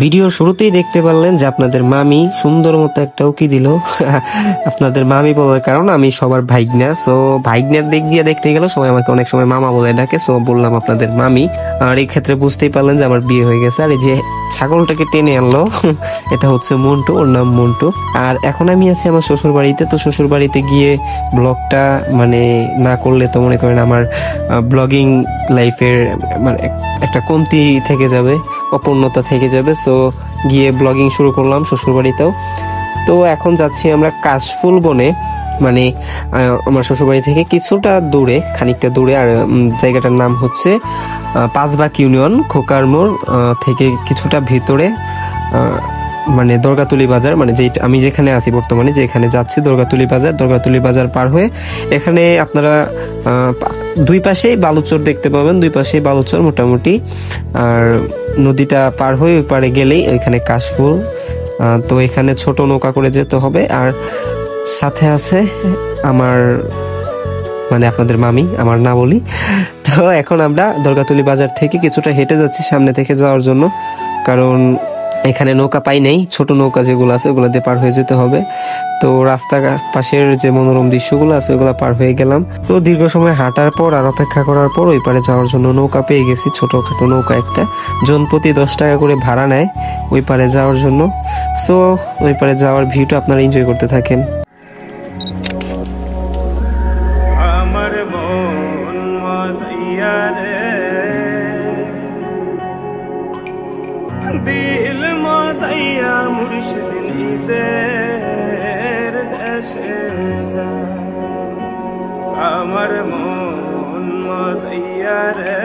ভিডিওর শুরুতেই দেখতে পারলেন যে আপনাদের মামি সুন্দর মতো একটা উকি দিল। আপনাদের মামি বলার কারণ আমি সবার ভাইগনা, সো ভাইগনার দিক দিয়ে দেখতে গেলে সবাই আমাকে অনেক সময় মামা বলে ডাকে, সো বললাম আপনাদের মামি। আর এই ক্ষেত্রে বুঝতেই পারলেন যে আমার বিয়ে হয়ে গেছে। আর এই যে ছাগলটাকে টেনে আনলো, এটা হচ্ছে মন্টু, ওর নাম মন্টু। আর এখন আমি আছি আমার শ্বশুর বাড়িতে। তো শ্বশুর বাড়িতে গিয়ে ব্লগটা মানে না করলে তো মনে করেন আমার ব্লগিং লাইফের মানে একটা কমতি থেকে যাবে, অপূর্ণতা থেকে যাবে। সো গিয়ে ব্লগিং শুরু করলাম শ্বশুর বাড়িতেও। তো এখন যাচ্ছি আমরা কাশফুল বনে, মানে আমার শ্বশুরবাড়ি থেকে কিছুটা দূরে, খানিকটা দূরে। আর জায়গাটার নাম হচ্ছে পাঁচবাগ ইউনিয়ন, খোকার মোড় থেকে কিছুটা ভিতরে, মানে দরগাতুলি বাজার, মানে যে আমি যেখানে আছি বর্তমানে, যেখানে যাচ্ছি দরগাতুলি বাজার। দরগাতুলি বাজার পার হয়ে এখানে আপনারা দুই পাশেই বালুচর দেখতে পাবেন, দুই পাশেই বালুচর মোটামুটি। আর নদীটা পার হয়ে ওই পারে গেলেই ওইখানে কাশফুল। তো এখানে ছোট নৌকা করে যেতে হবে। আর সাথে আছে আমার মানে আপনাদের মামি, আমার না বলি। তো এখন আমরা দরগাতুলি বাজার থেকে কিছুটা হেঁটে যাচ্ছি সামনে থেকে যাওয়ার জন্য, কারণ এখানে নৌকা পাই নাই, ছোট নৌকা যেগুলো আছে ওগুলো দিয়ে পার হয়ে যেতে হবে। তো রাস্তা পাশের যে মনোরম দৃশ্যগুলো আছে ওগুলো পার হয়ে গেলাম। তো দীর্ঘ সময় হাঁটার পর আর অপেক্ষা করার পর ওই পারে যাওয়ার জন্য নৌকা পেয়ে গেছি, ছোটখাটো নৌকা একটা, জনপ্রতি 10 টাকা করে ভাড়া নেয় ওই পারে যাওয়ার জন্য। সো ওই পারে যাওয়ার ভিউটা আপনারা এনজয় করতে থাকেন। दिल मज़ैया मुर्शिद निज़ेर देशे जा আমার মন মজাইয়া রে,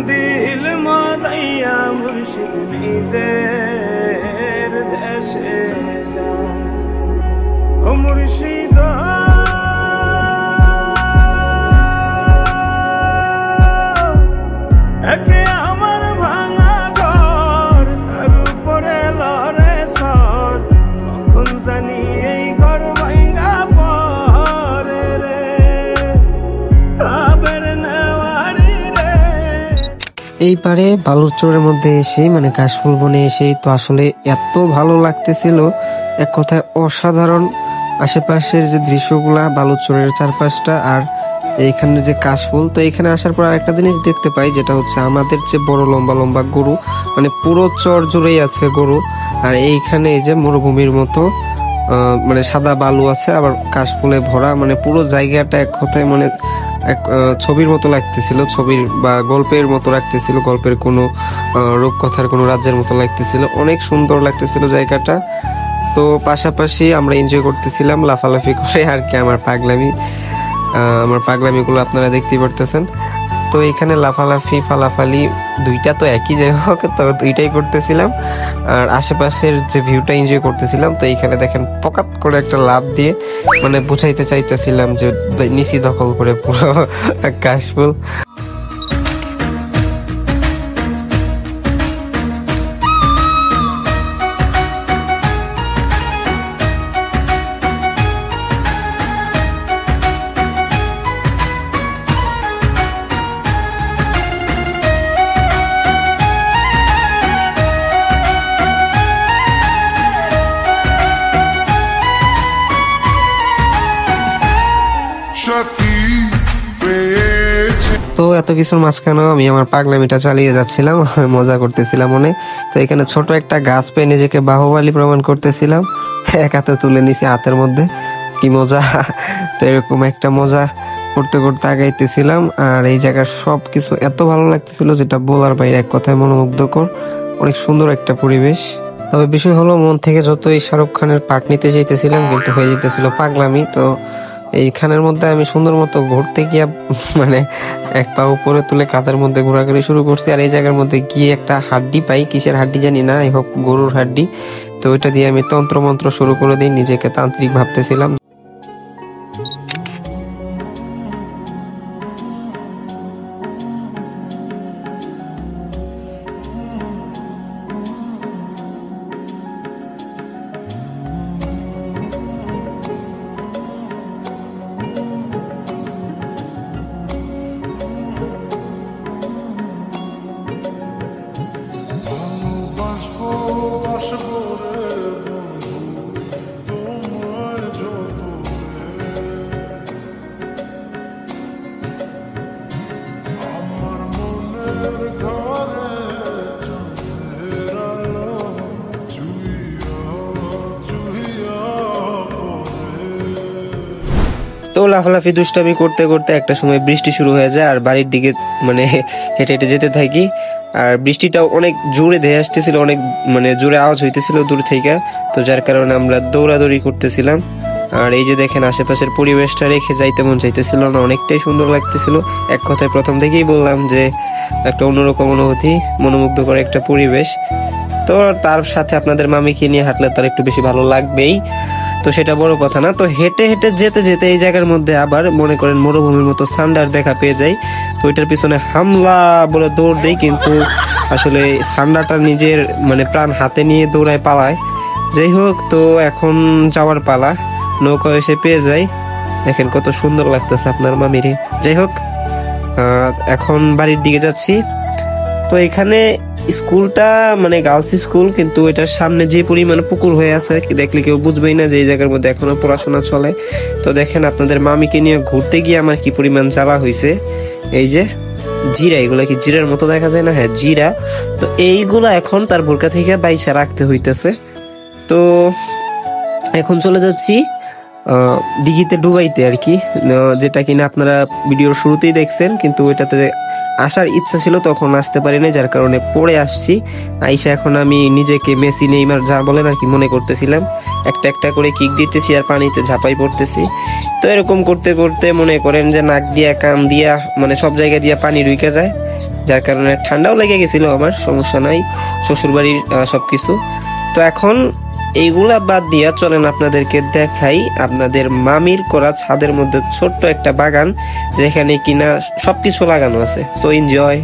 দিল মজাইয়া মুর্শিদ নিজের দেশে যা ও মুর্শিদ। একে আমার ভাঙা ঘর, তার উপরে লড়ে সর, কখন জানি এই ঘর ভাঙা পরে রে, আবার নেওয়ারি রে। এই পারে বালুচরের মধ্যে এসে মানে কাশফুল বনে এসেই তো আসলে এত ভালো লাগতেছিল, এক কথায় অসাধারণ। আশেপাশের যে দৃশ্যগুলা, বালুচরের চারপাশটা, আর এইখানে যে কাশফুল। তো এখানে আসার পর আরেকটা জিনিস দেখতে পাই, যেটা হচ্ছে আমাদের যে বড় লম্বা লম্বা গরু, মানে পুরো চর জুড়েই আছে গরু। আর এইখানে এই যে মরুভূমির মতো মানে সাদা বালু আছে, আবার কাশফুলে ভরা, মানে পুরো জায়গাটা এক কথায় মানে এক ছবির মতো লাগতেছিল, ছবির বা গল্পের মতো লাগতেছিল, গল্পের কোনো রূপকথার কোনো রাজ্যের মতো লাগতেছিল, অনেক সুন্দর লাগতেছিল জায়গাটা। তো পাশাপাশি আমরা এনজয় করতেছিলাম লাফালাফি করে আর কি, আমার পাগলামিগুলো আপনারা দেখতেই পারতেছেন। তো এখানে লাফালাফি ফালাফালি দুইটা তো একই, যাই হোক, তো দুইটাই করতেছিলাম। আর আশেপাশের যে ভিউটা এনজয় করতেছিলাম। তো এইখানে দেখেন পকাত করে একটা লাফ দিয়ে মানে বুঝাইতে চাইতেছিলাম যে নিচি দখল করে পুরো কাশফুল। তো এত কিছুর মাঝখানেও আমি আমার পাগলামিটা চালিয়ে যাচ্ছিলাম, মজা করতেছিলাম অনেক। তো এখানে ছোট একটা গাছ পেয়ে নিজেকে বাহুবলী প্রমাণ করতেছিলাম, এক হাতে তুলে নিছি হাতের মধ্যে, কি মজা। তো এরকম একটা মজা করতে করতে আগাইতেছিলাম। আর এই জায়গার সবকিছু এত ভালো লাগতেছিল যেটা বলার বাইরে, এক কথায় মনোমুগ্ধকর, অনেক সুন্দর একটা পরিবেশ। তবে বিষয় হলো, মন থেকে যতই শাহরুখ খানের পার্ট নিতে চাইতেছিলাম কিন্তু হয়ে যেতেছিল পাগলামি। তো এইখানের মধ্যে আমি সুন্দর মতো ঘুরতে গিয়ে মানে এক পা উপরে তুলে কাঁধের মধ্যে ঘোরাঘুরি শুরু করছি। আর এই জায়গার মধ্যে গিয়ে একটা হাড্ডি পাই, কিসের হাড্ডি জানি না, এই হোক গরুর হাড্ডি। তো ওইটা দিয়ে আমি তন্ত্র মন্ত্র শুরু করে দিই, নিজেকে তান্ত্রিক ভাবতেছিলাম। তো লাফালাফি দুষ্টামি করতে করতে একটা সময় বৃষ্টি শুরু হয়ে যায় আর বাড়ির দিকে মানে হেঁটে হেঁটে যেতে থাকি। আর বৃষ্টিটাও অনেক জোরে ধেয়ে আসতেছিল, অনেক মানে জোরে আওয়াজ হইতেছিল দূর থেকে, তো যার কারণে আমরা দৌড়াদৌড়ি করতেছিলাম। আর এই যে দেখেন আশেপাশের পরিবেশটা রেখে যাইতে মন চাইতেছিল না, অনেকটাই সুন্দর লাগতেছিল। এক কথায় প্রথম থেকেই বললাম যে একটা অন্যরকম অনুভূতি, মনোমুগ্ধকর একটা পরিবেশ। তো তার সাথে আপনাদের মামিকে নিয়ে হাঁটলে তার একটু বেশি ভালো লাগবেই, তো সেটা বড় কথা না। তো হেঁটে হেঁটে যেতে যেতে এই জায়গার মধ্যে আবার মনে করেন মরুভূমির মতো সান্ডার দেখা পেয়ে যাই। তো এটার পিছনে হামলা বলে দৌড় দেই, কিন্তু আসলে সান্ডারটা নিজের মানে প্রাণ হাতে নিয়ে দৌড়ায় পালায়। যাই হোক, তো এখন যাওয়ার পালা, নৌকা এসে পেয়ে যাই। দেখেন কত সুন্দর লাগতেছে আপনার মামিরে। যাই হোক, এখন বাড়ির দিকে যাচ্ছি। তো এখানে স্কুলটা মানে গার্লস স্কুল, কিন্তু এটার সামনে যে পরিমাণ পুকুর হয়ে আছে দেখলে কেউ বুঝবেই না যে এই জায়গার মধ্যে এখনো পড়াশোনা চলে। তো দেখেন আপনাদের মামিকে নিয়ে ঘুরতে গিয়ে আমার কি পরিমাণ জ্বালা হয়েছে। এই যে জিরা, এগুলা কি জিরার মতো দেখা যায় না? হ্যাঁ, জিরা। তো এইগুলা এখন তার বোরকা থেকে বাইসা রাখতে হইতেছে। তো এখন চলে যাচ্ছি দিঘিতে ডুবাইতে আর কি, যেটা কিনা আপনারা ভিডিওর শুরুতেই দেখছেন, কিন্তু এটাতে আসার ইচ্ছা ছিল, তখন আসতে পারিনি, যার কারণে পরে আসছি। আইসা এখন আমি নিজেকে মেসি নেইমার যা বলেন আর কি মনে করতেছিলাম, একটা একটা করে কিক দিতেছি আর পানিতে ঝাঁপাই পড়তেছি। তো এরকম করতে করতে মনে করেন যে নাক দিয়া কান দিয়া মানে সব জায়গা দিয়া পানি ঢুকে যায়, যার কারণে ঠান্ডাও লেগে গেছিল। আমার সমস্যা নাই, শ্বশুরবাড়ির সবকিছু। তো এখন এইগুলা বাদ দিয়া চলেন আপনাদেরকে দেখাই আপনাদের মামির করা ছাদের মধ্যে ছোট্ট একটা বাগান, যেখানে কিনা সবকিছু লাগানো আছে। So enjoy.